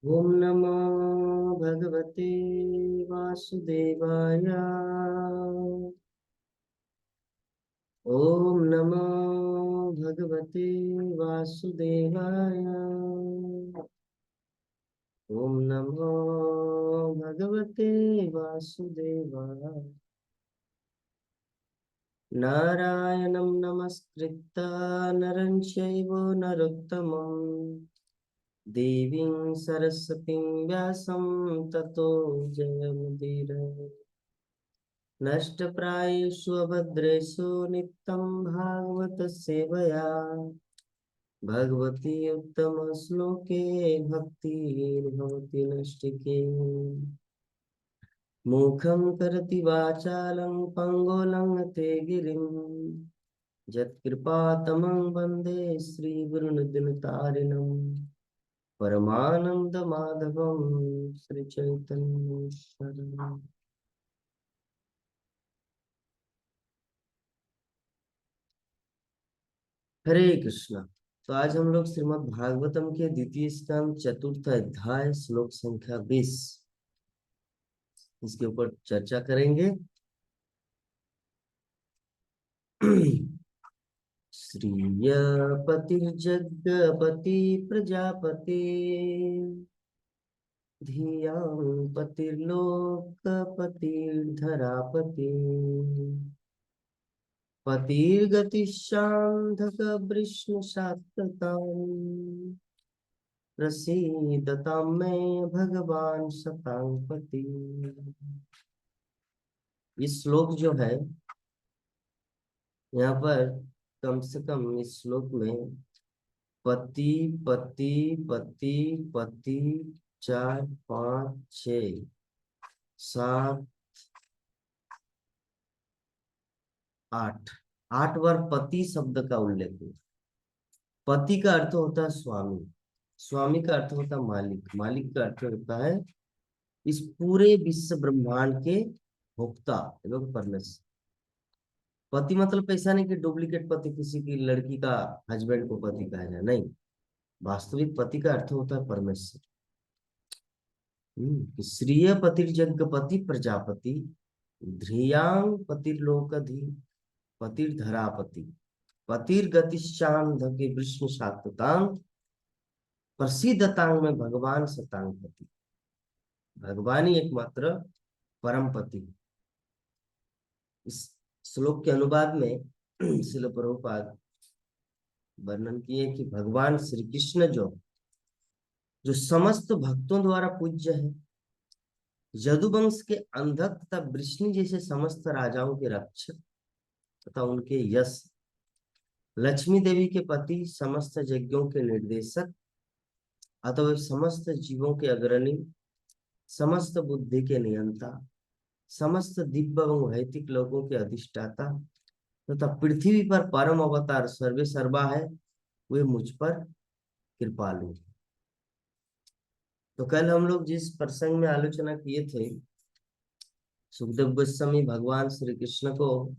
ओम नमो भगवते वासुदेवाय। ओम नमो भगवते वासुदेवाय। ओम नमो भगवते वासुदेवाय। नारायणं नमस्कृत्य नरं चैव नरोत्तमं देवीं सरस्वतीं व्यासं ततो जयमुदीरये। नष्टप्रायेषु अभद्रेषु नित्यं भागवत सेवया भगवती उत्तमश्लोके भक्तिर्भवति नष्टिके। मुखं करोति वाचालं पङ्गुलं ते गिरिं यत्कृपातमं वन्दे श्रीगुरुनितारिणं परमानन्दमाधवं श्रीचैतन्येश्वरम्। हरे कृष्णा। तो आज हम लोग श्रीमद् भागवतम के द्वितीय स्कंद चतुर्थ अध्याय श्लोक संख्या 20 इसके ऊपर चर्चा करेंगे। श्रीय पतिर्जगपति प्रजापति धियां पतिर्लोकपतिर्धरापति पतिर्गतिशान्धक वृष्णशास्त्रताम् प्रसीदतां मे भगवान शतांपति। ये श्लोक जो है यहाँ पर कम से कम इस श्लोक में पति पति पति पति 4 5 6 7 8 8 बार पति शब्द का उल्लेख है। पति का अर्थ होता है स्वामी, स्वामी का अर्थ होता है मालिक, मालिक का अर्थ होता है इस पूरे विश्व ब्रह्मांड के भोक्ता एवं परमेश्वर। पति मतलब ऐसा नहीं कि डुप्लीकेट पति, किसी की लड़की का हस्बैंड को पति कहा जाए, नहीं। वास्तविक पति का अर्थ होता है परमेश्वर। श्रीय पतिर्जगपति प्रजापति ध्रियांग पतिर्लोकधि पतिर्धरापति पतिर्गतिशांध के विष्णु सात्वतांग प्रसिद्धतांग में भगवान शतांग पति। भगवान ही एकमात्र परम पति। इस श्लोक के अनुवाद में श्रील प्रभुपाद वर्णन किए कि भगवान श्री कृष्ण जो जो समस्त भक्तों द्वारा पूज्य है, यदुवंश के अंधक तथा वृष्णि जैसे समस्त राजाओं के रक्षक तथा उनके यश, लक्ष्मी देवी के पति, समस्त यज्ञों के निर्देशक अथवा समस्त जीवों के अग्रणी, समस्त बुद्धि के नियंता, समस्त दिव्य एवं भौतिक लोगों के अधिष्ठाता तथा पृथ्वी पर परम अवतार सर्वे सर्वा है, वे मुझ पर कृपालु। तो कल हम लोग जिस प्रसंग में आलोचना किए थे, सुखदेव गोस्वामी भगवान श्री कृष्ण को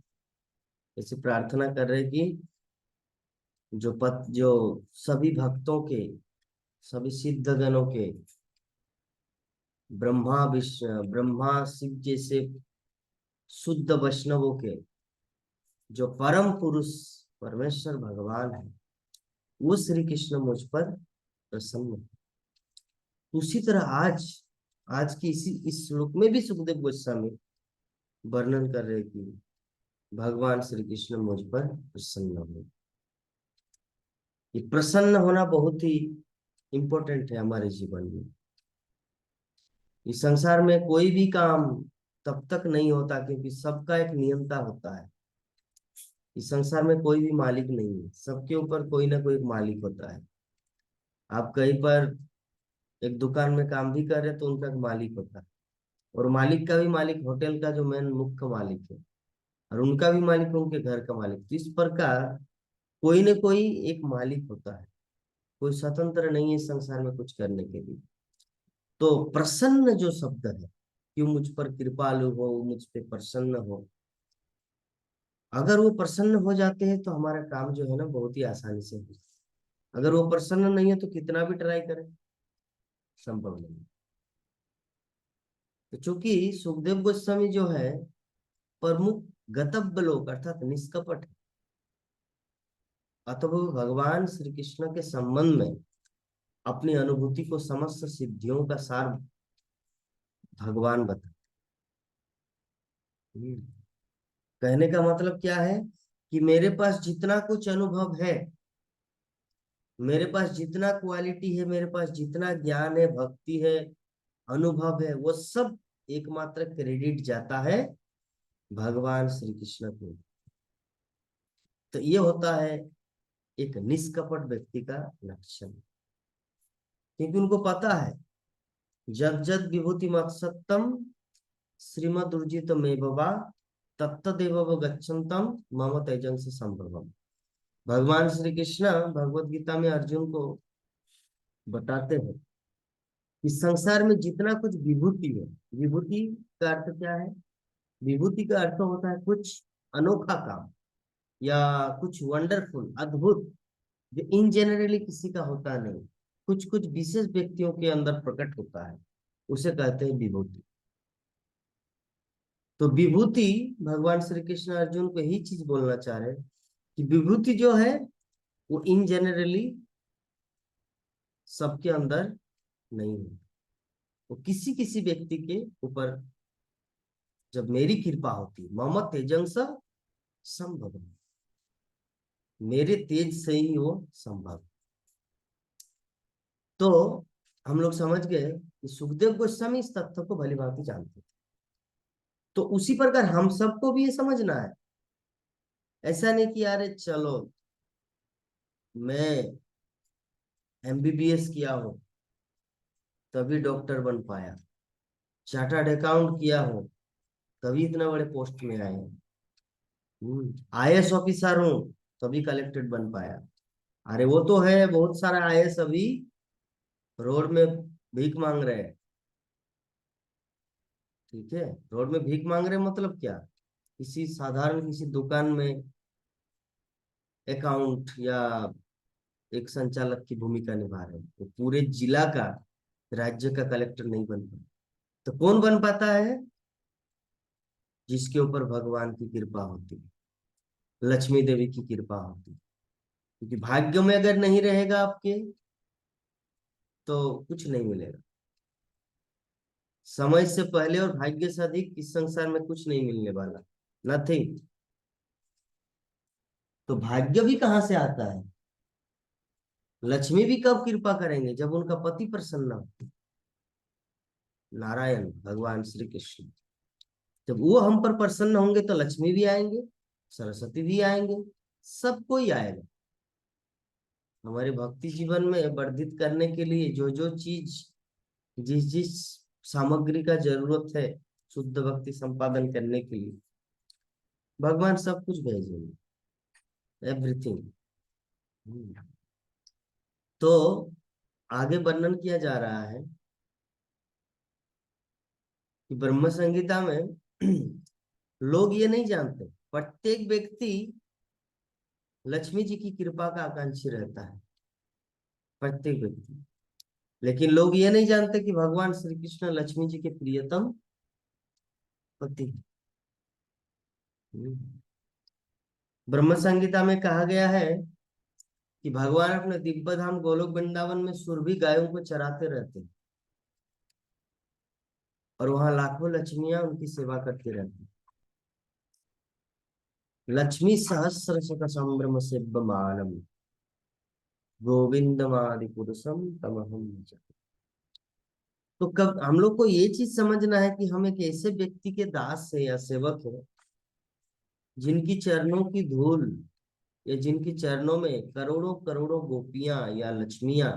ऐसे प्रार्थना कर रहे कि जो सभी भक्तों के, सभी सिद्धगणों के, ब्रह्मा विष्णु ब्रह्मा शिव जैसे शुद्ध वैष्णवों के जो परम पुरुष परमेश्वर भगवान है, वो श्री कृष्ण मुझ पर प्रसन्न है। उसी तरह आज आज की इस श्लोक में भी सुखदेव गोस्वामी वर्णन कर रहे कि भगवान श्री कृष्ण मुझ पर प्रसन्न हो। ये प्रसन्न होना बहुत ही इंपॉर्टेंट है हमारे जीवन में। इस संसार में कोई भी काम तब तक नहीं होता क्योंकि सबका एक नियंता होता है। इस संसार में कोई भी मालिक नहीं है, सबके ऊपर कोई ना कोई मालिक होता है। आप कहीं पर एक दुकान में काम भी कर रहे तो उनका एक मालिक होता है, और मालिक का भी मालिक होटल का जो मेन मुख्य मालिक है, और उनका भी मालिक उनके घर का मालिक। तो इस प्रकार कोई न कोई एक मालिक होता है, कोई स्वतंत्र नहीं है इस संसार में कुछ करने के लिए। तो प्रसन्न जो शब्द है, क्यों मुझ पर कृपालु हो, मुझ पे प्रसन्न हो, अगर वो प्रसन्न हो जाते हैं तो हमारा काम जो है ना बहुत ही आसानी से हो। अगर वो प्रसन्न नहीं है तो कितना भी ट्राई करें संभव नहीं। तो चूंकि सुखदेव गोस्वामी जो है प्रमुख गतव्य लोक अर्थात निष्कपट है, अतः वो भगवान श्री कृष्ण के संबंध में अपनी अनुभूति को समस्त सिद्धियों का सार भगवान बता। कहने का मतलब क्या है कि मेरे पास जितना कुछ अनुभव है, मेरे पास जितना क्वालिटी है, मेरे पास जितना ज्ञान है, भक्ति है, अनुभव है, वो सब एकमात्र क्रेडिट जाता है भगवान श्री कृष्ण को। तो ये होता है एक निष्कपट व्यक्ति का लक्षण, क्योंकि उनको पता है जब जब विभूति मत सत्यम श्रीमद उर्जित में बबा तत्तदेव गच्छन्तम मम तेजंस संभवम। भगवान श्री कृष्ण भगवत गीता में अर्जुन को बताते हैं कि संसार में जितना कुछ विभूति है, विभूति का अर्थ क्या है? विभूति का अर्थ होता है कुछ अनोखा काम या कुछ वंडरफुल अद्भुत, जो इन जनरली किसी का होता नहीं, कुछ कुछ विशेष व्यक्तियों के अंदर प्रकट होता है, उसे कहते हैं विभूति। तो विभूति भगवान श्री कृष्ण अर्जुन को यही चीज बोलना चाह रहे हैं कि विभूति जो है वो इन जनरली सबके अंदर नहीं है, वो किसी किसी व्यक्ति के ऊपर जब मेरी कृपा होती है, मम तेजंस संभव, मेरे तेज से ही वो संभव। तो हम लोग समझ गए कि सुखदेव गोस्वामी इस तथ्य को भली भांति जानते थे। तो उसी प्रकार हम सबको भी ये समझना है। ऐसा नहीं कि यार चलो मैं एमबीबीएस किया हूं तभी डॉक्टर बन पाया, चार्टर्ड अकाउंट किया हूं तभी इतना बड़े पोस्ट में आए, आईएएस ऑफिसर हूं तभी कलेक्टेड बन पाया। अरे वो तो है, बहुत सारा आईएएस अभी रोड में भीख मांग रहे हैं। ठीक है, रोड में भीख मांग रहे मतलब क्या? किसी साधारण किसी दुकान में अकाउंट या एक संचालक की भूमिका निभा रहे हैं, तो पूरे जिला का, राज्य का कलेक्टर नहीं बन पाता। तो कौन बन पाता है? जिसके ऊपर भगवान की कृपा होती है, लक्ष्मी देवी की कृपा होती है। क्योंकि भाग्य में अगर नहीं रहेगा आपके तो कुछ नहीं मिलेगा। समय से पहले और भाग्य से अधिक इस संसार में कुछ नहीं मिलने वाला, नथिंग। तो भाग्य भी कहां से आता है? लक्ष्मी भी कब कृपा करेंगे? जब उनका पति प्रसन्न हो, नारायण भगवान श्री कृष्ण। जब वो हम पर प्रसन्न होंगे तो लक्ष्मी भी आएंगे, सरस्वती भी आएंगे, सब कोई आएगा। हमारे भक्ति जीवन में वर्धित करने के लिए जो जो चीज, जिस जिस सामग्री का जरूरत है शुद्ध भक्ति संपादन करने के लिए, भगवान सब कुछ भेजेंगे, एवरीथिंग। तो आगे वर्णन किया जा रहा है कि ब्रह्म संहिता में लोग ये नहीं जानते, प्रत्येक व्यक्ति लक्ष्मी जी की कृपा का आकांक्षी रहता है, प्रत्येक व्यक्ति। लेकिन लोग ये नहीं जानते कि भगवान श्री कृष्ण लक्ष्मी जी के प्रियतम पति हैं। ब्रह्म संहिता में कहा गया है कि भगवान अपने दिव्य धाम गोलोक वृंदावन में सुरभि गायों को चराते रहते हैं और वहां लाखों लक्ष्मियां उनकी सेवा करती रहती। लक्ष्मी सहस्र शत संभ्रम सेव्यमानम गोविंदमादि पुरुषम तमहम भज। तो कब हम लोग को ये चीज समझना है कि हम एक ऐसे व्यक्ति के दास है या सेवक है जिनकी चरणों की धूल या जिनकी चरणों में करोड़ों करोड़ों गोपियां या लक्ष्मियां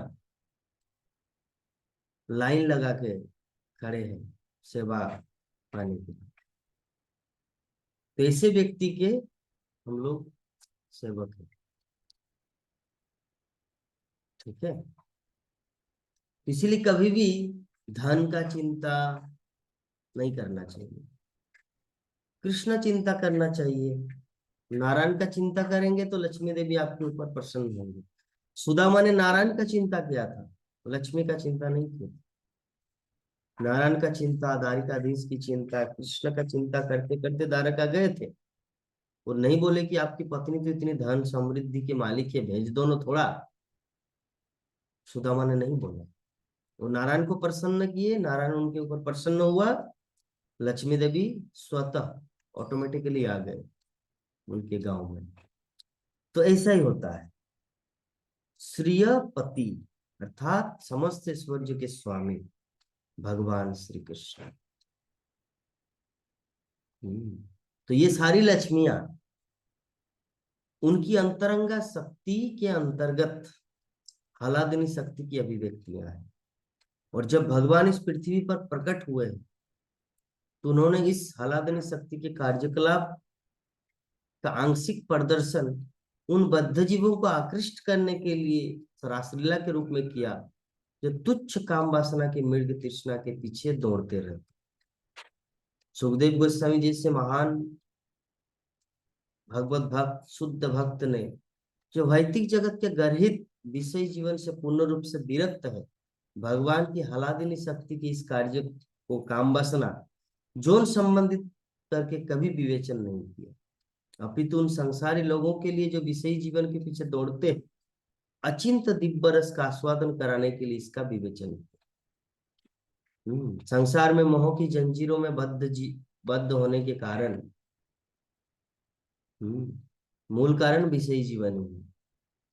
लाइन लगा के खड़े हैं सेवा पाने के लिए। तो ऐसे व्यक्ति के हम लोग सेवक हैं। ठीक है, इसीलिए कभी भी धन का चिंता नहीं करना चाहिए, कृष्ण चिंता करना चाहिए। नारायण का चिंता करेंगे तो लक्ष्मी देवी आपके ऊपर प्रसन्न होंगे। सुदामा ने नारायण का चिंता किया था, लक्ष्मी का चिंता नहीं किया। नारायण का चिंता, द्वारिकाधीश की चिंता, कृष्ण का चिंता करते करते द्वारका गए थे। वो नहीं बोले कि आपकी पत्नी तो इतनी धन समृद्धि के मालिक है, भेज दो ना थोड़ा। सुदामा ने नहीं बोला। वो नारायण को प्रसन्न किए, नारायण उनके ऊपर प्रसन्न हुआ। लक्ष्मी देवी स्वतः ऑटोमेटिकली आ गए उनके गांव में। तो ऐसा ही होता है। श्रीयपति अर्थात समस्त ऐश्वर्य के स्वामी भगवान श्री कृष्ण। तो ये सारी लक्ष्मियां उनकी अंतरंगा शक्ति के अंतर्गत आह्लादनी शक्ति की अभिव्यक्तियां हैं। और जब भगवान इस पृथ्वी पर प्रकट हुए तो उन्होंने इस आह्लादनी शक्ति के कार्यकलाप का आंशिक प्रदर्शन उन बद्ध जीवों को आकृष्ट करने के लिए रासलीला के रूप में किया, जो तुच्छ काम वासना के मृग तृष्णा के पीछे दौड़ते रहते। सुखदेव गोस्वामी जैसे महान भगवत भक्त, शुद्ध भक्त ने, जो भौतिक जगत के गर्हित विषय जीवन से पूर्ण रूप से विरक्त है, भगवान की आह्लादनी शक्ति के इस कार्य को काम वासना जोन संबंधित करके कभी विवेचन नहीं किया, अपितु उन संसारी लोगों के लिए जो विषयी जीवन के पीछे दौड़ते हैं, अचिंत दिव्य रस का आस्वादन कराने के लिए इसका विवेचन किया। संसार में मोह की जंजीरों में बद्ध होने के कारण, मूल कारण विषयी जीवन ही है।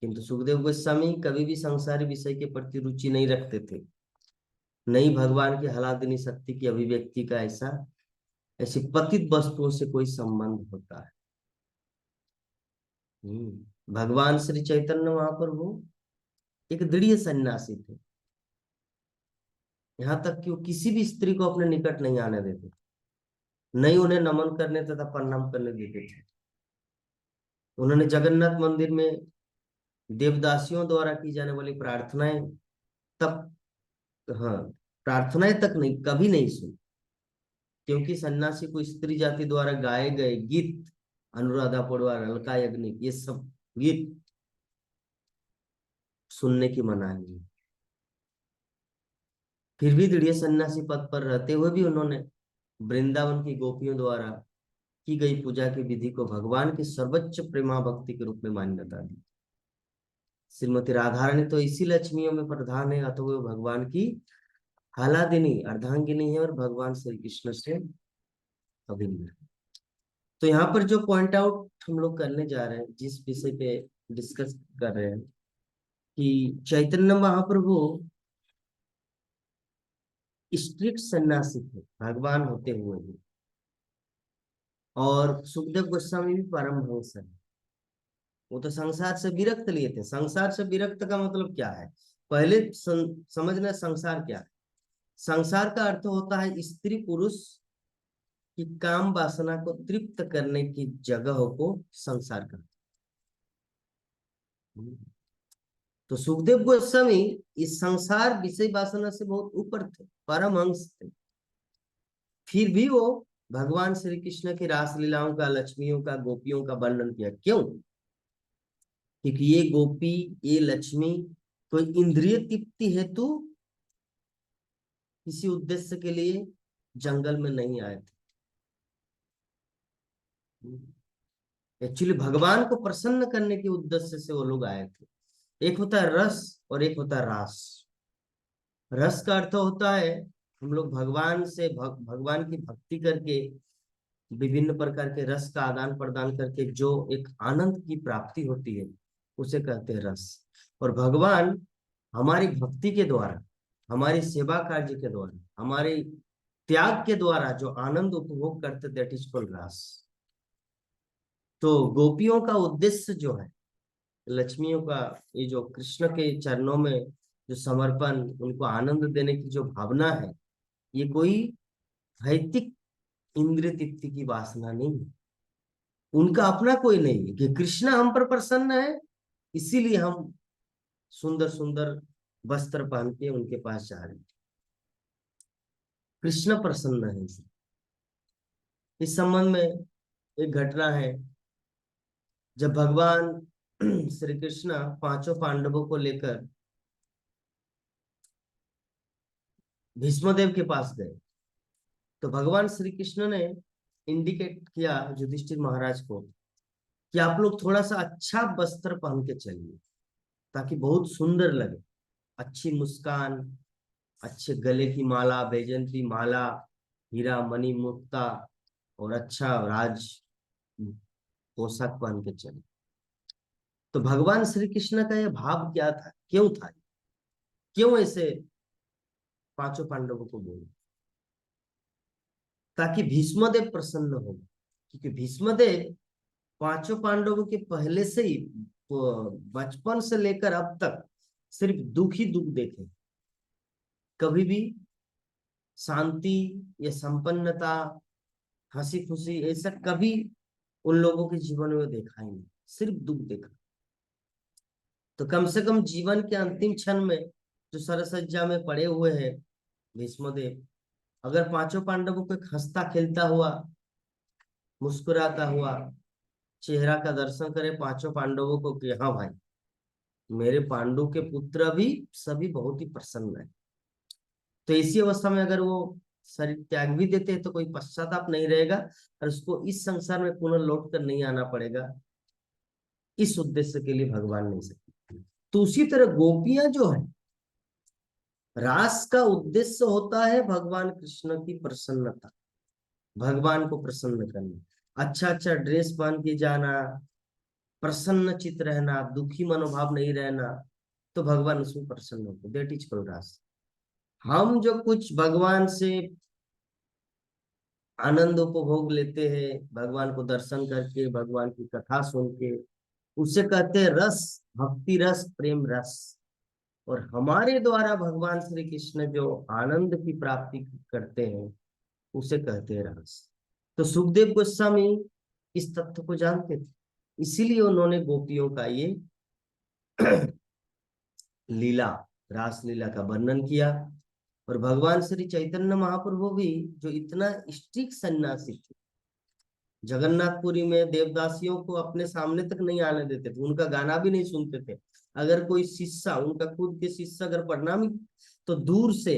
किंतु सुखदेव गोस्वामी कभी भी संसारी विषय के प्रति रुचि नहीं रखते थे। नहीं भगवान की आह्लादनी शक्ति की अभिव्यक्ति का ऐसी पतित वस्तुओं से कोई संबंध होता है। भगवान श्री चैतन्य महाप्रभु एक दृढ़ सन्यासी थे। यहाँ तक कि वो किसी भी स्त्री को अपने निकट नहीं आने देते, नहीं उन्हें नमन करने तथा प्रणाम करने देते थे। उन्होंने जगन्नाथ मंदिर में देवदासियों द्वारा की जाने वाली प्रार्थनाएं तब, हाँ, प्रार्थनाएं तक नहीं, कभी नहीं सुनी। क्योंकि सन्यासी को स्त्री जाति द्वारा गाए गए गीत, अनुराधा पौडवाल, अलका याग्निक, ये सब गीत सुनने की मनाही है। फिर भी दृढ़ सन्यासी पद पर रहते हुए भी उन्होंने वृंदावन की गोपियों द्वारा की गई पूजा की विधि को भगवान की सर्वोच्च प्रेमा भक्ति के रूप में मान्यता दी। श्रीमती राधा रानी तो इसी लक्ष्मियों में प्रधान है, अतः वो भगवान की आह्लादिनी अर्धांगिनी है और भगवान श्री कृष्ण से अभिन्न है। तो यहाँ पर जो पॉइंट आउट हम लोग करने जा रहे हैं, जिस विषय पे डिस्कस कर रहे हैं, कि चैतन्य महाप्रभु स्ट्रिक्ट सन्यासी थे भगवान होते हुए भी, और सुखदेव गोस्वामी भी परमहंस है। वो तो संसार से विरक्त लिए थे। संसार से विरक्त का मतलब क्या है, पहले समझना संसार क्या है। संसार का अर्थ होता है स्त्री पुरुष की काम वासना को तृप्त करने की जगह को संसार का। तो सुखदेव गोस्वामी इस संसार विषय वासना से बहुत ऊपर थे, परमहंस थे। फिर भी वो भगवान श्री कृष्ण की रासलीलाओं का, लक्ष्मियों का, गोपियों का वर्णन किया। क्यों? क्योंकि ये गोपी, ये लक्ष्मी कोई इंद्रिय तृप्ति हेतु किसी उद्देश्य के लिए जंगल में नहीं आए थे। एक्चुअली भगवान को प्रसन्न करने के उद्देश्य से वो लोग आए थे। एक होता है रस और एक होता है रास। रस का अर्थ होता है हम लोग भगवान से भगवान की भक्ति करके विभिन्न प्रकार के रस का आदान प्रदान करके जो एक आनंद की प्राप्ति होती है, उसे कहते हैं रस। और भगवान हमारी भक्ति के द्वारा, हमारी सेवा कार्य के द्वारा, हमारे त्याग के द्वारा जो आनंद उपभोग करते, दैट इज कॉल्ड रस। तो गोपियों का उद्देश्य जो है, लक्ष्मियों का ये जो कृष्ण के चरणों में जो समर्पण, उनको आनंद देने की जो भावना है, ये कोई भौतिक इंद्रिय तृप्ति की वासना नहीं है। उनका अपना कोई नहीं है कि कृष्ण हम पर प्रसन्न है, इसीलिए हम सुंदर सुंदर वस्त्र पहन के उनके पास जा रहे हैं। कृष्ण प्रसन्न है। इस संबंध में एक घटना है, जब भगवान श्री कृष्ण पांचों पांडवों को लेकर भीष्मदेव के पास गए तो भगवान श्री कृष्ण ने इंडिकेट किया युधिष्ठिर महाराज को कि आप लोग थोड़ा सा अच्छा वस्त्र पहन के चलिए ताकि बहुत सुंदर लगे, अच्छी मुस्कान, अच्छे गले की माला, बैजंती माला, हीरा मणि मुक्ता और अच्छा राज पोशाक पहन के चले। तो भगवान श्री कृष्ण का यह भाव क्या था, क्यों था, क्यों ऐसे पांचों पांडवों को बोले? ताकि भीष्मदेव प्रसन्न हो, क्योंकि भीष्मदेव पांचों पांडवों के पहले से ही बचपन से लेकर अब तक सिर्फ दुख ही दुख देखे, कभी भी शांति या संपन्नता, हंसी खुशी ऐसा कभी उन लोगों के जीवन में देखा ही नहीं, सिर्फ दुख देखा। तो कम से कम जीवन के अंतिम क्षण में जो सरसज्जा में पड़े हुए हैं भीष्मदेव, अगर पांचों पांडवों को एक हंसता खेलता हुआ, मुस्कुराता हुआ चेहरा का दर्शन करे पांचों पांडवों को कि हाँ भाई, मेरे पांडु के पुत्र भी सभी बहुत ही प्रसन्न है, तो इसी अवस्था में अगर वो शरीर त्याग भी देते हैं तो कोई पश्चाताप नहीं रहेगा और उसको इस संसार में पुनः लौट कर नहीं आना पड़ेगा। इस उद्देश्य के लिए भगवान नहीं सकते। तो उसी तरह गोपियां जो है, रास का उद्देश्य होता है भगवान कृष्ण की प्रसन्नता, भगवान को प्रसन्न करना, अच्छा अच्छा ड्रेस पहन के जाना, प्रसन्न चित रहना, दुखी मनोभाव नहीं रहना, तो भगवान उसमें प्रसन्न होते, दैट इज कॉल्ड रास। हम जो कुछ भगवान से आनंद उपभोग लेते हैं, भगवान को दर्शन करके, भगवान की कथा सुन के, उसे कहते हैं रस, भक्ति रस, प्रेम रस। और हमारे द्वारा भगवान श्री कृष्ण जो आनंद की प्राप्ति करते हैं उसे कहते हैं रस। तो सुखदेव गोस्वामी इस तथ्य को जानते थे, इसीलिए उन्होंने गोपियों का ये लीला, रास लीला का वर्णन किया। और भगवान श्री चैतन्य महाप्रभु भी जो इतना स्ट्रिक्ट सन्यासी थे, जगन्नाथपुरी में देवदासियों को अपने सामने तक नहीं आने देते थे, उनका गाना भी नहीं सुनते थे। अगर कोई शिष्य, उनका खुद के शिष्य अगर प्रणाम, तो दूर से,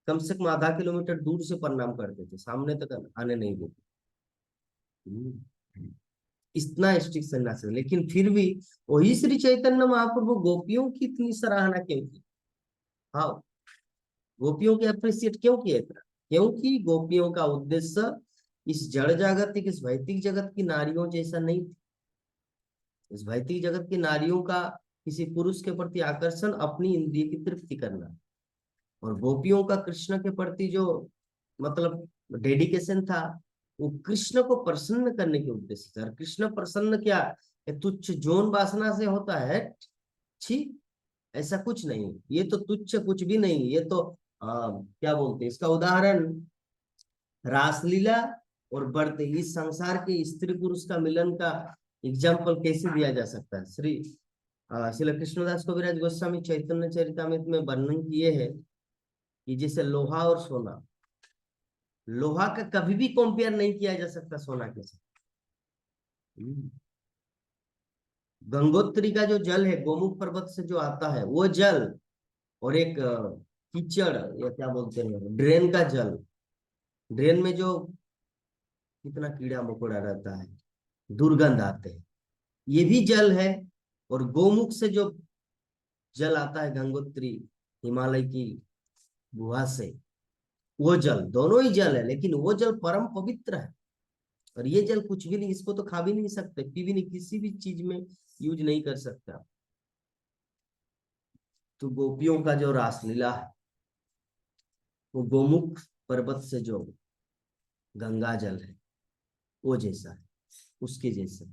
कम से कम आधा किलोमीटर दूर से प्रणाम करते थे, सामने तक आने नहीं देते। इतना स्ट्रिक्ट सन्यासी, लेकिन फिर भी वही श्री चैतन्य महाप्रभु गोपियों की इतनी सराहना क्यों की? हाँ, गोपियों के अप्रिशिएट क्यों किया इतना? क्योंकि गोपियों का उद्देश्य इस जड़ जागतिक, इस भौतिक जगत की नारियों जैसा नहीं था। इस भौतिक जगत की नारियों का किसी पुरुष के प्रति आकर्षण अपनी इंद्रिय की तृप्ति करना, और गोपियों का कृष्ण के प्रति जो मतलब डेडिकेशन था, वो कृष्ण को प्रसन्न करने के उद्देश्य से। और कृष्ण प्रसन्न क्या, ये तुच्छ जोन वासना से होता है? छी, ऐसा कुछ नहीं, ये तो तुच्छ कुछ भी नहीं, ये तो क्या बोलते हैं इसका उदाहरण, रासलीला और व्रत, इस संसार के स्त्री पुरुष का मिलन का एग्जाम्पल कैसे दिया जा सकता है? श्री कृष्णदास कविराज गोस्वामी चैतन्य चरितमृत में वर्णन किए हैं कि जैसे लोहा और सोना, लोहा का कभी भी कंपेयर नहीं किया जा सकता सोना के साथ। गंगोत्री का जो जल है, गोमुख पर्वत से जो आता है वो जल, और एक कीचड़ या क्या बोलते हैं ड्रेन का जल, ड्रेन में जो कितना कीड़ा मकोड़ा रहता है, दुर्गंध आते हैं, ये भी जल है। और गोमुख से जो जल आता है गंगोत्री, हिमालय की गुहा से, वो जल, दोनों ही जल है, लेकिन वो जल परम पवित्र है। और ये जल कुछ भी नहीं, इसको तो खा भी नहीं सकते, पी भी नहीं, किसी भी चीज में यूज नहीं कर सकता। तो गोपियों का जो रासलीला है, वो गोमुख पर्वत से जो गंगा जल है वो जैसा है, उसके जैसा।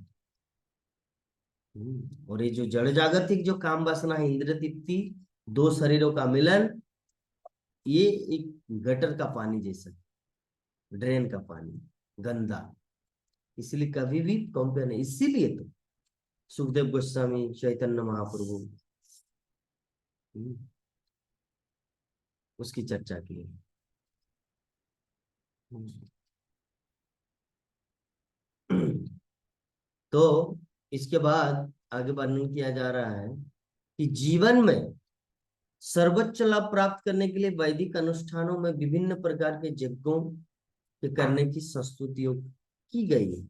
और ये जो जड़ जागतिक जो काम वासना है, इंद्रिय तृप्ति, दो शरीरों का मिलन, ये एक गटर का पानी जैसा, ड्रेन का पानी, गंदा, इसलिए कभी भी कंपेयर नहीं। इसीलिए तो सुखदेव गोस्वामी, चैतन्य महाप्रभु उसकी चर्चा की है। तो इसके बाद आगे वर्णन किया जा रहा है कि जीवन में सर्वोच्च लाभ प्राप्त करने के लिए वैदिक अनुष्ठानों में विभिन्न प्रकार के यज्ञों के करने की संस्तुतियों की गई है।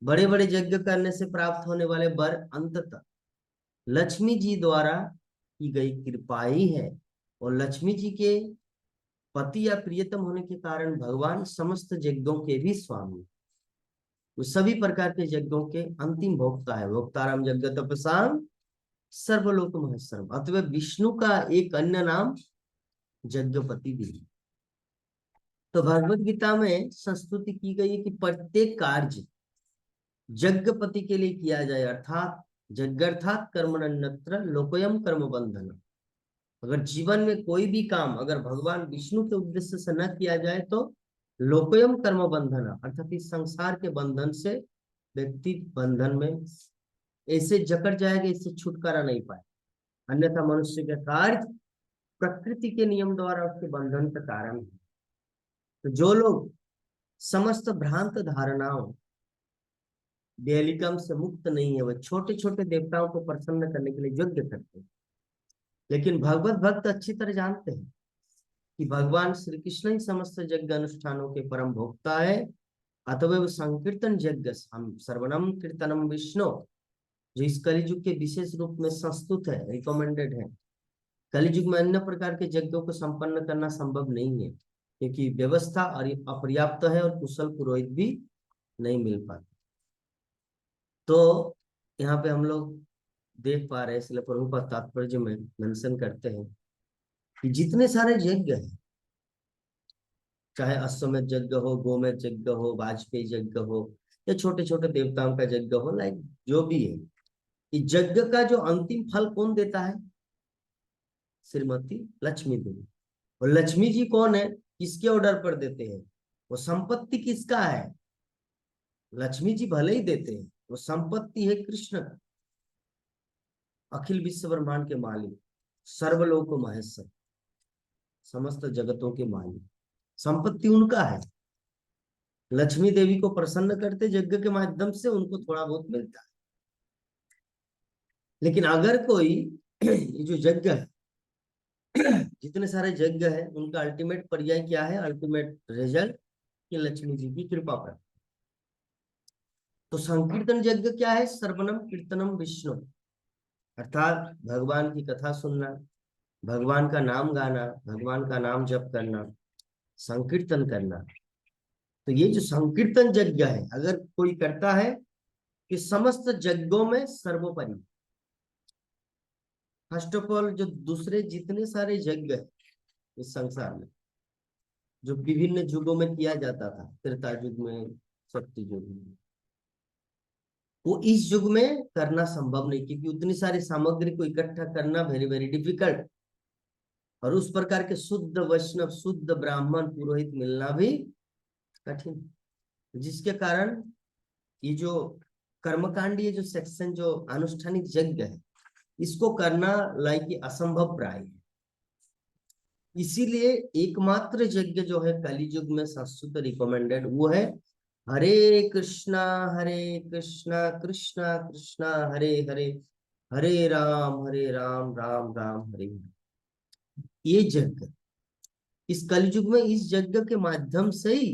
बड़े बड़े यज्ञ करने से प्राप्त होने वाले वर अंततः लक्ष्मी जी द्वारा की गई कृपा ही है, और लक्ष्मी जी के पति या प्रियतम होने के कारण भगवान समस्त यज्ञों के भी स्वामी, वो सभी प्रकार के यज्ञों के अंतिम भोक्ता है। भोक्ताराम यज्ञ तपसाम सर्वलोक महेश्वरम। अतः विष्णु का एक अन्य नाम यज्ञपति भी है। तो भगवत गीता में संस्तुति की गई है कि प्रत्येक कार्य यज्ञपति के लिए किया जाए, अर्थात यज्ञार्थात कर्मण्यत्र लोकोयम कर्म बंधन। अगर जीवन में कोई भी काम अगर भगवान विष्णु के उद्देश्य से न किया जाए तो लोकोयम कर्म बंधन, अर्थात इस संसार के बंधन से व्यक्ति बंधन में ऐसे जकड़ जाएगा, इससे छुटकारा नहीं पाए। अन्यथा मनुष्य के कार्य प्रकृति के नियम द्वारा उसके बंधन का कारण है। तो जो लोग समस्त भ्रांत धारणाओं बेलिकम से मुक्त नहीं है, वह छोटे छोटे देवताओं को प्रसन्न करने के लिए यज्ञ करते हैं। लेकिन भगवत भक्त अच्छी तरह जानते हैं कि भगवान श्री कृष्ण ही समस्त यज्ञ अनुष्ठानों के परम भोक्ता है। अतः वो संकीर्तन यज्ञ हम सर्वनम कीर्तनम विष्णु, जो इस कलियुग के विशेष रूप में संस्तुत है, रिकमेंडेड है। कलियुग में अन्य प्रकार के यज्ञों को संपन्न करना संभव नहीं है, क्योंकि व्यवस्था अपर्याप्त है और कुशल पुरोहित भी नहीं मिल पाते। तो यहाँ पे हम लोग देख पा रहे हैं, इसलिए प्रभुपाद तात्पर्य में मेंशन करते हैं कि जितने सारे यज्ञ हैं, चाहे अश्वमेध यज्ञ हो, गोमेध यज्ञ हो, वाजपेयी यज्ञ हो, या छोटे छोटे देवताओं का यज्ञ हो, लाइक जो भी है, यज्ञ का जो अंतिम फल कौन देता है? श्रीमती लक्ष्मी देवी। और लक्ष्मी जी कौन है? किसके ऑर्डर पर देते हैं? वो संपत्ति किसका है? लक्ष्मी जी भले ही देते हैं, वो संपत्ति है कृष्ण का, अखिल विश्व ब्रह्मांड के मालिक, सर्वलोक महेश्वर, समस्त जगतों के मालिक, संपत्ति उनका है। लक्ष्मी देवी को प्रसन्न करते यज्ञ के माध्यम से उनको थोड़ा बहुत मिलता है। लेकिन अगर कोई ये जो यज्ञ है, जितने सारे यज्ञ है, उनका अल्टीमेट पर्याय क्या है? अल्टीमेट रिजल्ट कि लक्ष्मी जी की कृपा पर। तो संकीर्तन यज्ञ क्या है? सर्वनम कीर्तनम विष्णु, अर्थात भगवान की कथा सुनना, भगवान का नाम गाना, भगवान का नाम जप करना, संकीर्तन करना। तो ये जो संकीर्तन यज्ञ है, अगर कोई करता है कि समस्त यज्ञों में सर्वोपरि, फर्स्ट ऑफ ऑल जो दूसरे जितने सारे यज्ञ है इस संसार में, जो विभिन्न युगों में किया जाता था, त्रेता युग में, सत्य युग में, वो इस युग में करना संभव नहीं, क्योंकि उतनी सारी सामग्री को इकट्ठा करना वेरी वेरी डिफिकल्ट, और उस प्रकार के शुद्ध वैष्णव, शुद्ध ब्राह्मण पुरोहित मिलना भी कठिन, जिसके कारण ये जो कर्मकांडीय जो सेक्शन, जो अनुष्ठानिक यज्ञ है, इसको करना लाइक असंभव प्राय है। इसीलिए एकमात्र यज्ञ जो है कलियुग में संस्कृत रिकमेंडेड, वो है हरे कृष्णा कृष्णा कृष्णा हरे हरे, हरे राम राम राम हरे हरे। ये यज्ञ इस कलियुग में, इस यज्ञ के माध्यम से ही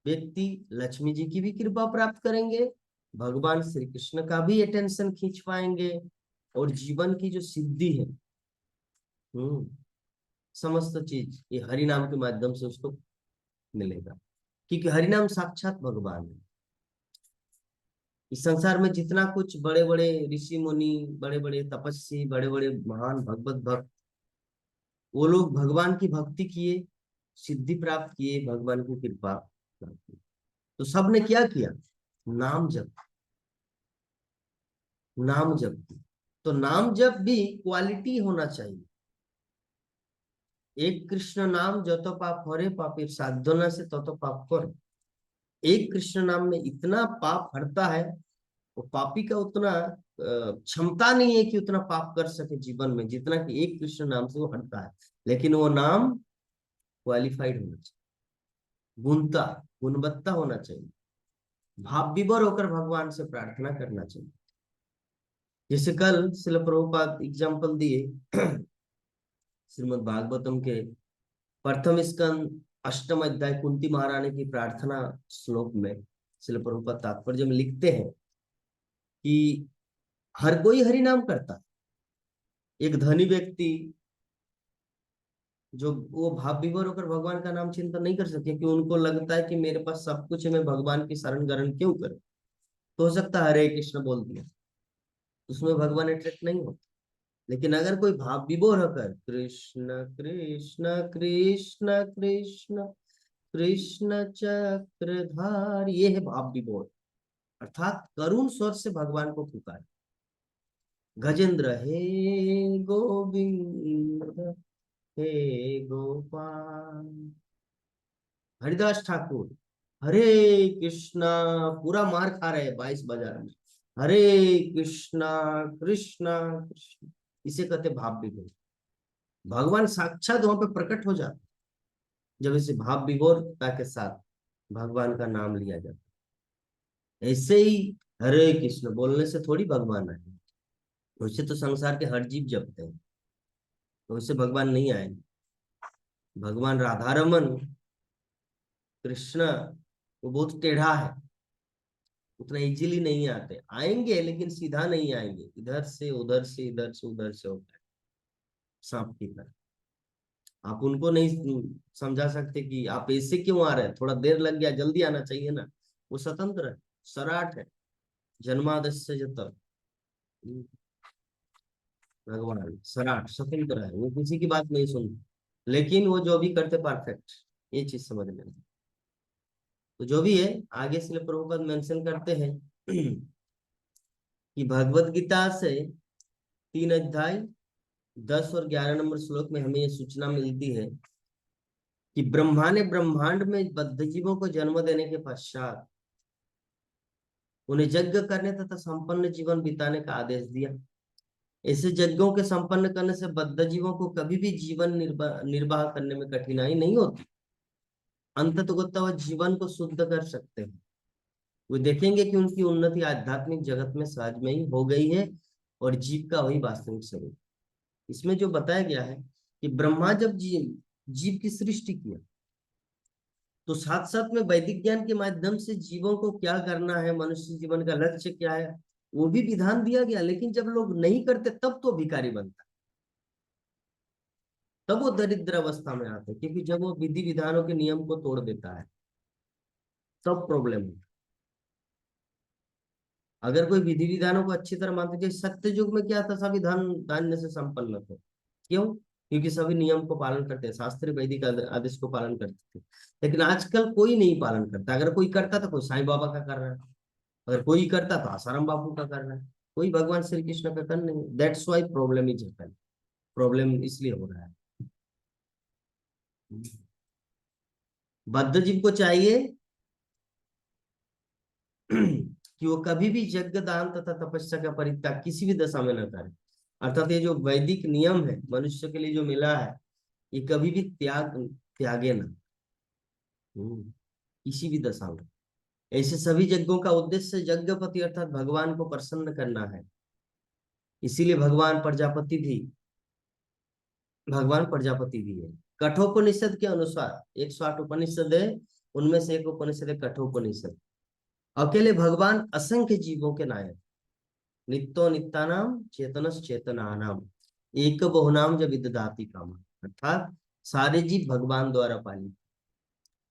व्यक्ति लक्ष्मी जी की भी कृपा प्राप्त करेंगे, भगवान श्री कृष्ण का भी अटेंशन खींच पाएंगे, और जीवन की जो सिद्धि है, समस्त चीज ये हरि नाम के माध्यम से उसको मिलेगा, क्योंकि हरि नाम साक्षात भगवान है। इस संसार में जितना कुछ बड़े बड़े ऋषि मुनि, बड़े बड़े तपस्वी, बड़े बड़े महान भगवत भक्त, वो लोग भगवान की भक्ति किए, सिद्धि प्राप्त किए, भगवान की कृपा प्राप्त की। तो सबने क्या किया? नाम जप, नाम जप की। तो नाम जप भी क्वालिटी होना चाहिए। एक कृष्ण नाम जो तो पाप हरे पापी साधना से तो पाप कर। एक कृष्ण नाम में इतना पाप हरता है, वो पापी का उतना क्षमता नहीं है कि उतना पाप कर सके जीवन में, जितना कि एक कृष्ण नाम से वो हरता है। लेकिन वो नाम क्वालिफाइड होना चाहिए, गुणवत्ता होना चाहिए, भाव विभोर होकर भगवान से प्रार्थना करना चाहिए। जैसे कल श्रील प्रभुपाद एग्जाम्पल दिए श्रीमद् भागवतम के प्रथम स्कंद अष्टम अध्याय कुंती महारानी की प्रार्थना श्लोक में श्रील प्रभुपाद तात्पर्य में लिखते हैं कि हर कोई हरि नाम करता है। एक धनी व्यक्ति जो वो भाव विभोर होकर भगवान का नाम चिंतन नहीं कर सकते, कि उनको लगता है कि मेरे पास सब कुछ है, मैं भगवान की शरण ग्रहण क्यों करूं। तो हो सकता है हरे कृष्ण बोल दिया, उसमें भगवान अट्रैक्ट नहीं होता। लेकिन अगर कोई भाव विभोर होकर कृष्ण कृष्ण कृष्ण कृष्ण कृष्ण चक्रधार, ये है भाव विभोर, अर्थात करुण स्वर से भगवान को पुकार, गजेंद्र हे गोविंद हे गोपाल। हरिदास ठाकुर हरे कृष्णा पूरा मार खा रहे 22 बाजार में, हरे कृष्णा कृष्णा कृष्ण, इसे कहते भाव विभोर। भगवान साक्षात वहां पे प्रकट हो जाते जब इसे भाव विभोरता के साथ भगवान का नाम लिया जाता। ऐसे ही हरे कृष्ण बोलने से थोड़ी भगवान आए, वैसे तो संसार के हर जीव जपते हैं, तो वैसे भगवान नहीं आएंगे। भगवान राधा रमन कृष्ण वो बहुत टेढ़ा है, उतना इजीली नहीं आते, आएंगे लेकिन सीधा नहीं आएंगे, इधर से उधर से इधर से उधर से होता है, सांप की तरह। आप उनको नहीं समझा सकते कि आप ऐसे क्यों आ रहे हैं, थोड़ा देर लग गया, जल्दी आना चाहिए ना। वो स्वतंत्र है, सराट है, जन्मादस्य जब भगवान सराट स्वतंत्र है, वो किसी की बात नहीं सुनते, लेकिन वो जो भी करते परफेक्ट, ये चीज समझ लेना। तो जो भी है, आगे से प्रभुपाद मेंशन करते हैं कि भगवत गीता से 3 अध्याय 10 और 11 नंबर श्लोक में हमें ये सूचना मिलती है कि ब्रह्मा ने ब्रह्मांड में बद्ध जीवों को जन्म देने के पश्चात उन्हें यज्ञ करने तथा संपन्न जीवन बिताने का आदेश दिया। ऐसे यज्ञों के संपन्न करने से बद्ध जीवों को कभी भी जीवन निर्वाह करने में कठिनाई नहीं होती, अंततः वह जीवन को शुद्ध कर सकते हैं। वो देखेंगे कि उनकी उन्नति आध्यात्मिक जगत में सहज में ही हो गई है और जीव का वही वास्तविक स्वरूप। इसमें जो बताया गया है कि ब्रह्मा जब जीव की सृष्टि किया, तो साथ साथ में वैदिक ज्ञान के माध्यम से जीवों को क्या करना है, मनुष्य जीवन का लक्ष्य क्या है, वो भी विधान दिया गया। लेकिन जब लोग नहीं करते तब तो भिखारी बनता है, तब वो दरिद्र अवस्था में आते हैं, क्योंकि जब वो विधि विधानों के नियम को तोड़ देता है तब प्रॉब्लम होता है। अगर कोई विधि विधानों को अच्छी तरह मानते, जैसे सत्य युग में क्या था, सभी धन धान्य से संपन्न थे। क्यों? क्योंकि सभी नियम को पालन करते हैं, शास्त्रीय वैदिक आदेश को पालन करते थे। लेकिन आजकल कोई नहीं पालन करता। अगर कोई करता तो कोई साईं बाबा का कर रहा है, अगर कोई करता तो आसाराम बापू का कर रहा है, कोई भगवान श्री कृष्ण का कर नहीं। That's why problem is happen, problem इसलिए हो रहा है। बद्ध जीव को चाहिए कि वो कभी भी यज्ञ दान तथा तपस्या का परित्याग किसी भी दशा में न करे। अर्थात ये जो वैदिक नियम है मनुष्य के लिए जो मिला है, ये कभी भी त्यागे ना, किसी भी दशा में। ऐसे सभी यज्ञों का उद्देश्य यज्ञपति अर्थात भगवान को प्रसन्न करना है। इसीलिए भगवान प्रजापति भी है। कठोपनिषद के अनुसार 108 उपनिषद है, उनमें से एक उपनिषद है कठोपनिषद। अकेले भगवान असंख्य जीवों के नायक, नित्यो नित्यानाम चेतनस चेतनानाम एक बहुनाम जब विदधाति काम, अर्थात सारे जीव भगवान द्वारा पालित।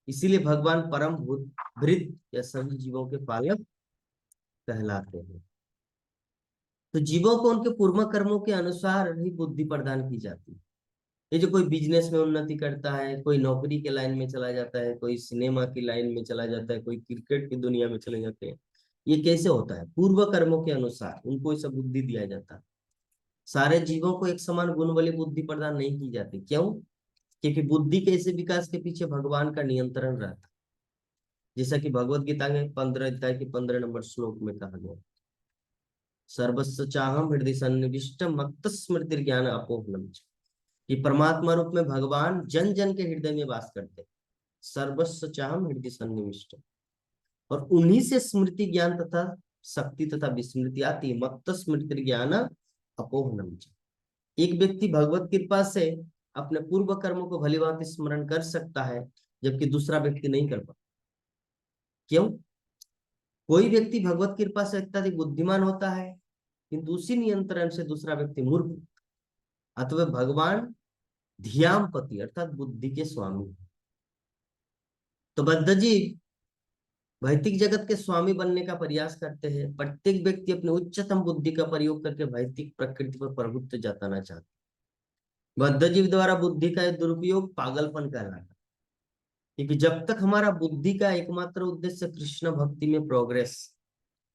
इसीलिए भगवान परम भूत भृत या सभी जीवों के पालक कहलाते हैं। तो जीवों को उनके पूर्व कर्मों के अनुसार ही बुद्धि प्रदान की जाती है। ये जो कोई बिजनेस में उन्नति करता है, कोई नौकरी के लाइन में चला जाता है, कोई सिनेमा की लाइन में चला जाता है, कोई क्रिकेट की दुनिया में चले जाते हैं, ये कैसे होता है? पूर्व कर्मों के अनुसार उनको ऐसा बुद्धि दिया जाता है। सारे जीवों को एक समान गुण वाली बुद्धि प्रदान नहीं की जाती। क्यों? क्योंकि बुद्धि के ऐसे विकास के पीछे भगवान का नियंत्रण रहता है। जैसा कि भगवत गीता के 15 अध्याय के 15 नंबर श्लोक में कहा गया, सर्वस्व चाहम हृदय सन्निविष्ट मत्त स्मृति ज्ञान अपोहनम, कि परमात्मा रूप में भगवान जन जन के हृदय में वास करते हैं। सर्वस्व चाहम हृदय सन्निविष्ट, और उन्हीं से स्मृति ज्ञान तथा शक्ति तथा विस्मृति आती है। मत्त स्मृति ज्ञान अपोहनम। एक व्यक्ति भगवत कृपा से अपने पूर्व कर्मों को भली भांति स्मरण कर सकता है, जबकि दूसरा व्यक्ति नहीं कर पाता। क्यों? कोई व्यक्ति भगवत कृपा से अत्यधिक बुद्धिमान होता है, किंतु उसी नियंत्रण से दूसरा व्यक्ति मूर्ख, अथवा भगवान धियामपति अर्थात बुद्धि के स्वामी। तो बद्धजीव भौतिक जगत के स्वामी बनने का प्रयास करते हैं। प्रत्येक व्यक्ति अपनी उच्चतम बुद्धि का प्रयोग करके भौतिक प्रकृति पर प्रभुत्व जताना चाहता है। बद्धजीव द्वारा बुद्धि का दुरुपयोग पागलपन कहलाता है, क्योंकि जब तक हमारा बुद्धि का एकमात्र उद्देश्य कृष्ण भक्ति में प्रोग्रेस,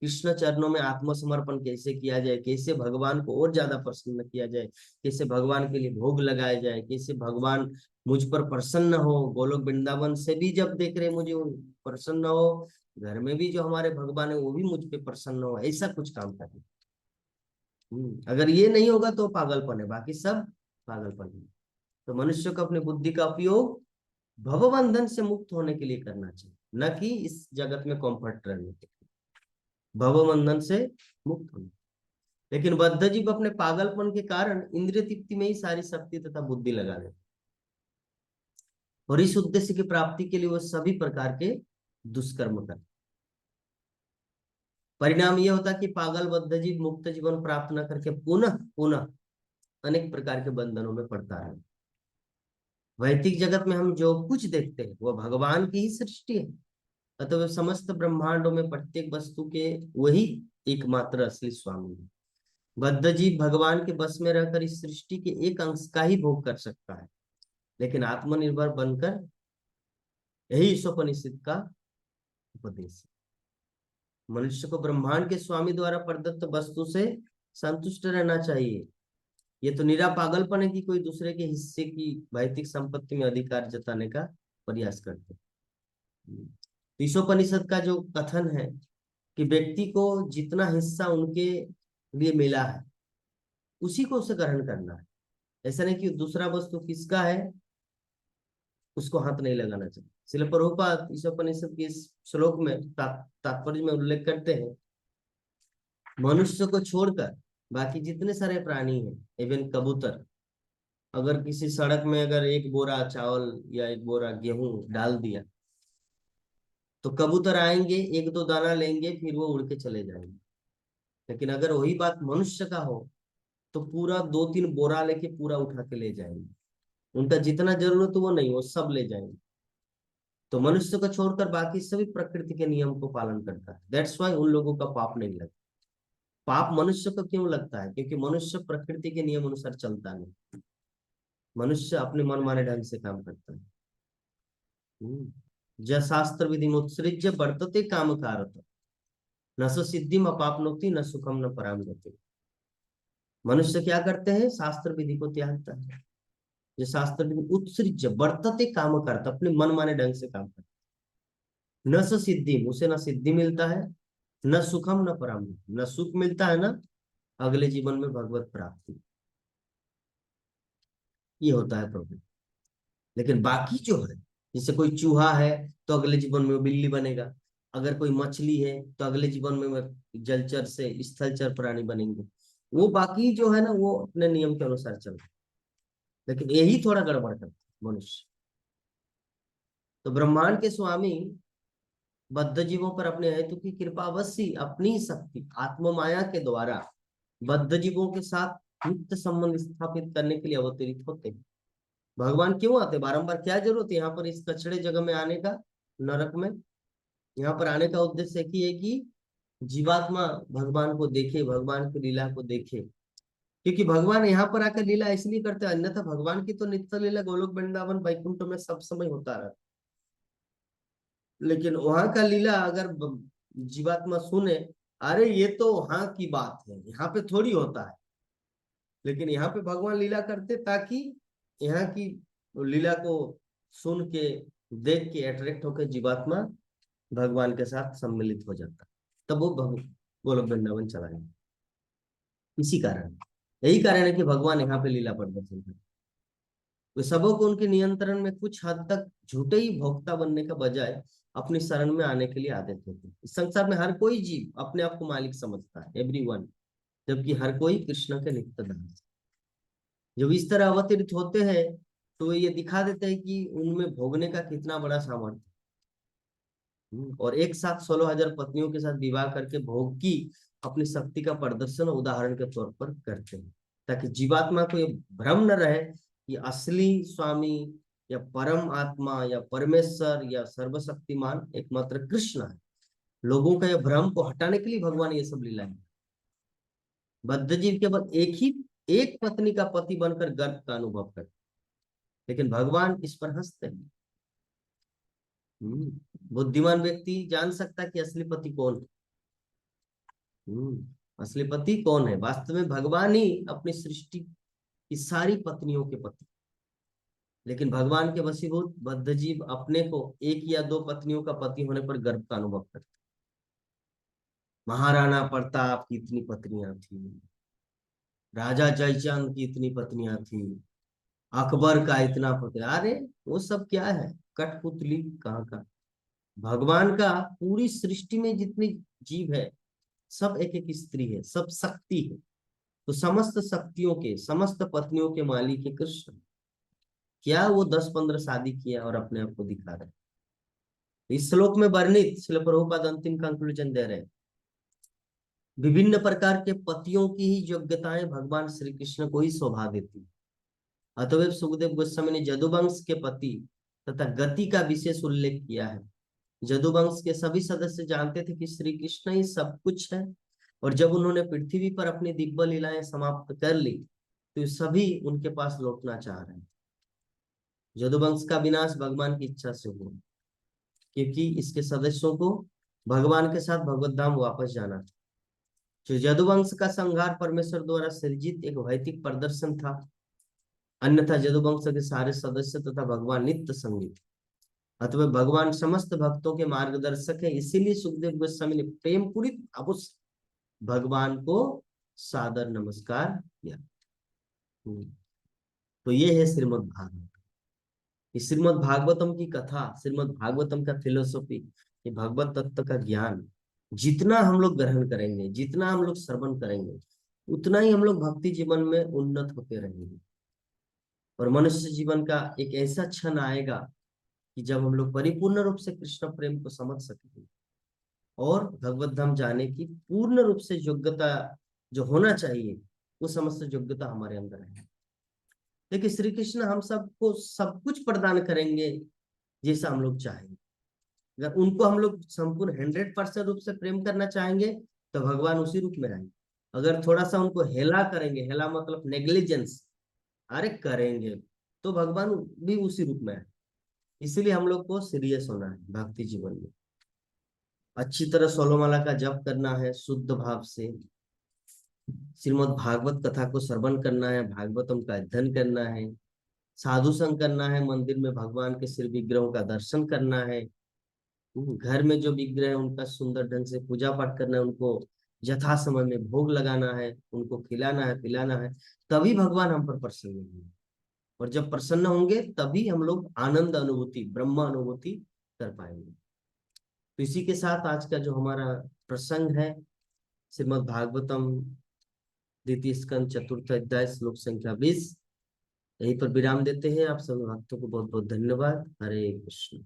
कृष्ण चरणों में आत्मसमर्पण कैसे किया जाए, कैसे भगवान को और ज्यादा प्रसन्न किया जाए, कैसे भगवान के लिए भोग लगाया जाए, कैसे भगवान मुझ पर प्रसन्न हो, गोलोक वृंदावन से भी जब देख रहे मुझे प्रसन्न हो, घर में भी जो हमारे भगवान है वो भी मुझ पे प्रसन्न हो, ऐसा कुछ काम करें। अगर ये नहीं होगा तो पागलपन है, बाकी सब पागलपन है। तो मनुष्य को अपनी बुद्धि का उपयोग भवबंधन से मुक्त होने के लिए करना चाहिए, न कि इस जगत में कंफर्ट रहने के लिए, भवबंधन से मुक्त होने। लेकिन बद्धजीव अपने पागलपन के कारण इंद्रिय तृप्ति में ही सारी शक्ति तथा बुद्धि लगा देते, और इस उद्देश्य की प्राप्ति के लिए वो सभी प्रकार के दुष्कर्म करते। परिणाम यह होता कि पागल बद्धजीव मुक्त जीवन प्राप्त न करके पुनः पुनः अनेक प्रकार के बंधनों में पड़ता है। वैदिक जगत में हम जो कुछ देखते हैं वह भगवान की ही सृष्टि है, अतः समस्त ब्रह्मांडों में प्रत्येक वस्तु के वही एकमात्र असली स्वामी है। बद्धजीव भगवान के बस में रहकर इस सृष्टि के एक अंश का ही भोग कर सकता है, लेकिन आत्मनिर्भर बनकर, यही ईशोपनिषद का उपदेश है। मनुष्य को ब्रह्मांड के स्वामी द्वारा प्रदत्त वस्तु से संतुष्ट रहना चाहिए। ये तो निरा पागलपन है कि कोई दूसरे के हिस्से की भौतिक संपत्ति में अधिकार जताने का प्रयास करते। ईशोपनिषद का जो कथन है कि व्यक्ति को जितना हिस्सा उनके लिए मिला है उसी को उसे ग्रहण करना है, ऐसा नहीं कि दूसरा वस्तु किसका है उसको हाथ नहीं लगाना चाहिए। श्रील प्रभुपाद ईशोपनिषद के इस श्लोक में तात्पर्य में उल्लेख करते हैं, मनुष्य को छोड़कर बाकी जितने सारे प्राणी हैं, इवन कबूतर, अगर किसी सड़क में अगर एक बोरा चावल या एक बोरा गेहूं डाल दिया तो कबूतर आएंगे, एक दो दाना लेंगे, फिर वो उड़ के चले जाएंगे। लेकिन अगर वही बात मनुष्य का हो तो पूरा 2-3 बोरा लेके पूरा उठा के ले जाएंगे, उनका जितना जरूरत हो वो नहीं, वो सब ले जाएंगे। तो मनुष्य को छोड़कर बाकी सभी प्रकृति के नियम को पालन करता है। दैट्स वाई उन लोगों का पाप नहीं लगता। पाप मनुष्य को क्यों लगता है? क्योंकि मनुष्य प्रकृति के नियम अनुसार चलता नहीं, मनुष्य अपने मन माने ढंग से काम करता है। ज शास्त्र विधि मुत्सृज्य वर्तते काम कारत न स सिद्धिम अपापनोति न सुखम न पराम गति। मनुष्य क्या करते हैं? शास्त्र विधि को त्यागता है। जो शास्त्र विधि उत्सृज्य वर्तते काम करता, अपने मन माने ढंग से काम करता, न स सिद्धि, उसे न सिद्धि मिलता है, न सुखम न पराम, न सुख मिलता है न अगले जीवन में भगवत प्राप्ति। ये होता है प्रॉब्लम। लेकिन बाकी जो है, जैसे कोई चूहा है तो अगले जीवन में वो बिल्ली बनेगा, अगर कोई मछली है तो अगले जीवन में वो जलचर से स्थलचर प्राणी बनेंगे। वो बाकी जो है ना वो अपने नियम के अनुसार चलते, लेकिन यही थोड़ा गड़बड़ करता है मनुष्य। तो ब्रह्मांड के स्वामी बद्ध जीवों पर अपने हेतु की कृपा अवश्य अपनी शक्ति आत्म माया के द्वारा बद्ध जीवों के साथ युक्त संबंध स्थापित करने के लिए अवतरित होते हैं। भगवान क्यों आते बारंबार? क्या जरूरत है यहाँ पर इस कचड़े जगह में आने का, नरक में? यहाँ पर आने का उद्देश्य एक ही है कि जीवात्मा भगवान को देखे, भगवान की लीला को देखे। क्योंकि भगवान यहाँ पर आकर लीला इसलिए करते हैं, अन्यथा भगवान की तो नित्य लीला गोलोक वृंदावन वैकुंठ में सब समय होता रहा। लेकिन वहां का लीला अगर जीवात्मा सुने, अरे ये तो वहां की बात है, यहाँ पे थोड़ी होता है। लेकिन यहाँ पे भगवान लीला करते ताकि यहाँ की लीला को सुन के देख के अट्रैक्ट होकर जीवात्मा भगवान के साथ सम्मिलित हो जाता, तब वो गोलोक वृंदावन चला जाता। इसी कारण, यही कारण है कि भगवान यहाँ पे लीला प्रदर्शन करते। वे सबों को उनके नियंत्रण में कुछ हद तक झूठे ही भोक्ता बनने का बजाय अपनी शरण में आने के लिए आदेश होते हैं। इस संसार में हर कोई जीव अपने आप को मालिक समझता है, एवरीवन, जबकि हर कोई कृष्ण के नित्य दास। जब इस तरह अवतरित होते हैं तो ये दिखा देते हैं कि उनमें भोगने का कितना बड़ा सामर्थ्य। और एक साथ 16,000 पत्नियों के साथ विवाह करके भोग की अपनी शक्ति का प्रदर्शन उदाहरण के तौर पर करते हैं, ताकि जीवात्मा को ये भ्रम न रहे कि असली स्वामी या परम आत्मा या परमेश्वर या सर्वशक्तिमान एकमात्र कृष्ण है। लोगों का यह भ्रम को हटाने के लिए भगवान ये सब लीलाएं। बद्ध जीव केवल एक पत्नी का पति बनकर गर्व का अनुभव करते, लेकिन भगवान इस पर हंसते हैं। बुद्धिमान व्यक्ति जान सकता है कि असली पति कौन है। असली पति कौन है? वास्तव में भगवान ही अपनी सृष्टि की सारी पत्नियों के पति। लेकिन भगवान के वशीभूत बद्ध जीव अपने को एक या दो पत्नियों का पति होने पर गर्व का अनुभव करते। महाराणा प्रताप की इतनी पत्नियां थी, राजा जयचंद की इतनी पत्नियां थी, अकबर का इतना पति। अरे वो सब क्या है? कठपुतली कहाँ का। भगवान का पूरी सृष्टि में जितनी जीव है सब एक एक स्त्री है, सब शक्ति है। तो समस्त शक्तियों के, समस्त पत्नियों के मालिक है कृष्ण। क्या वो 10-15 शादी किया और अपने आप को दिखा रहे हैं? इस श्लोक में वर्णित श्रील प्रभुपाद अंतिम कंक्लूजन दे रहे हैं। विभिन्न प्रकार के पतियों की ही योग्यताएं भगवान श्री कृष्ण को ही शोभा देती। अतएव सुखदेव गोस्वामी ने जदुवंश के पति तथा गति का विशेष उल्लेख किया है। जदुवंश के सभी सदस्य जानते थे कि श्री कृष्ण ही सब कुछ है, और जब उन्होंने पृथ्वी पर अपनी दिव्य लीलाएं समाप्त कर ली तो सभी उनके पास लौटना चाह रहे हैं। जदुवंश का विनाश भगवान की इच्छा से हुआ, क्योंकि इसके सदस्यों को भगवान के साथ भगवत धाम वापस जाना था। जो जदुवंश का संहार परमेश्वर द्वारा सृजित एक भौतिक प्रदर्शन था, अन्यथा जदुवंश के सारे सदस्य तथा भगवान नित्य संगी। अथवा भगवान समस्त भक्तों के मार्गदर्शक है, इसीलिए सुखदेव गोस्वामी ने प्रेम पूरित अवश्य भगवान को सादर नमस्कार किया। तो ये है श्रीमद् भागवत। इस श्रीमद् भागवतम की कथा, श्रीमद् भागवतम का फिलोसॉफी, ये भगवत तत्व का ज्ञान जितना हम लोग ग्रहण करेंगे, जितना हम लोग श्रवण करेंगे, उतना ही हम लोग भक्ति जीवन में उन्नत होते रहेंगे। और मनुष्य जीवन का एक ऐसा क्षण आएगा कि जब हम लोग परिपूर्ण रूप से कृष्ण प्रेम को समझ सकेंगे और भगवत धाम जाने की पूर्ण रूप से योग्यता जो होना चाहिए, वो समस्त योग्यता हमारे अंदर है। देखिए श्री कृष्ण हम सबको सब कुछ प्रदान करेंगे जैसा हम लोग चाहेंगे। अगर उनको हम लोग संपूर्ण 100% रूप से प्रेम करना चाहेंगे तो भगवान उसी रूप में रहेंगे। अगर थोड़ा सा उनको हेला करेंगे, हेला मतलब नेग्लिजेंस अरे करेंगे, तो भगवान भी उसी रूप में है। इसीलिए हम लोग को सीरियस होना है भक्ति जीवन में। अच्छी तरह सोलोमाला का जप करना है, शुद्ध भाव से श्रीमद् भागवत कथा को श्रवण करना है, भागवतम का अध्ययन करना है, साधु संग करना है, मंदिर में भगवान के श्री विग्रहों का दर्शन करना है, घर में जो विग्रह है उनका सुंदर ढंग से पूजा पाठ करना है, उनको यथा समय में भोग लगाना है, उनको खिलाना है, पिलाना है। तभी भगवान हम पर प्रसन्न होंगे, और जब प्रसन्न होंगे तभी हम लोग आनंद अनुभूति, ब्रह्म अनुभूति कर पाएंगे। तो इसी के साथ आज का जो हमारा प्रसंग है, श्रीमद् भागवतम द्वितीय स्कंद चतुर्थ अध्याय श्लोक संख्या 20, यहीं पर विराम देते हैं। आप सभी भक्तों को बहुत बहुत धन्यवाद। हरे कृष्ण।